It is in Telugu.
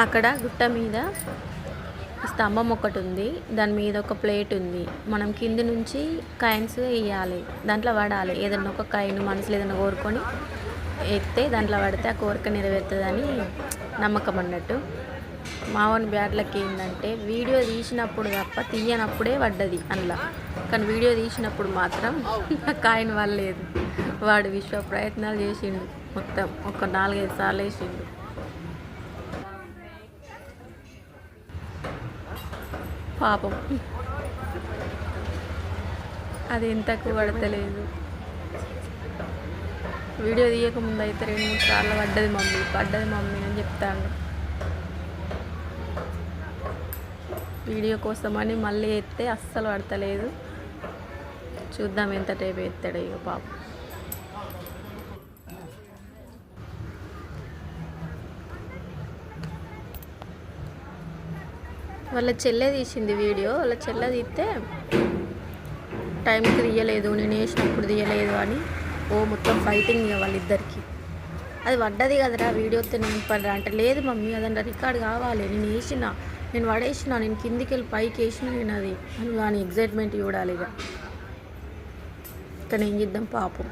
అక్కడ గుట్ట మీద స్తంభం ఒకటి ఉంది, దాని మీద ఒక ప్లేట్ ఉంది. మనం కింది నుంచి కాయిన్స్ వేయాలి, దాంట్లో పడాలి. ఏదన్నా ఒక కాయిన్ మనసులో ఏదైనా కోరుకొని ఎత్తే దాంట్లో పడితే ఆ కోరిక నెరవేరుతుందని నమ్మకం అన్నట్టు. మావన్ బ్యాడ్ లక్ ఏంటంటే వీడియో తీసినప్పుడు తప్ప తీయనప్పుడే పడ్డది అందులో, కానీ వీడియో తీసినప్పుడు మాత్రం కాయిన్ వాళ్ళలేదు. వాడు విశ్వ ప్రయత్నాలు చేసిండు, మొత్తం ఒక 4-5 సార్లు వేసిండు. పాపం అది ఎంతకు పడతలేదు. వీడియో తీయకముందు అయితే 2-3 సార్లు పడ్డది మమ్మీ అని చెప్తాను. వీడియో కోసమని మళ్ళీ ఎత్తే అస్సలు పడతలేదు. చూద్దాం ఎంత టైపు ఎత్తాడు ఇక పాపం. వాళ్ళ చెల్లె తీసింది వీడియో. వాళ్ళ చెల్లె తీస్తే టైంకి తీయలేదు, నేను వేసినప్పుడు తీయలేదు అని మొత్తం ఫైటింగ్ వాళ్ళిద్దరికి. అది పడ్డది కదరా వీడియోతో నేను పడరా అంటే, లేదు మమ్మీ అదంటే రికార్డ్ కావాలి, నేను పడేసిన, నేను కిందికి వెళ్ళి పైకి వేసిన, నేను అది అని కానీ ఎగ్జైట్మెంట్ చూడాలి. ఇక ఏం చేద్దాం పాపం.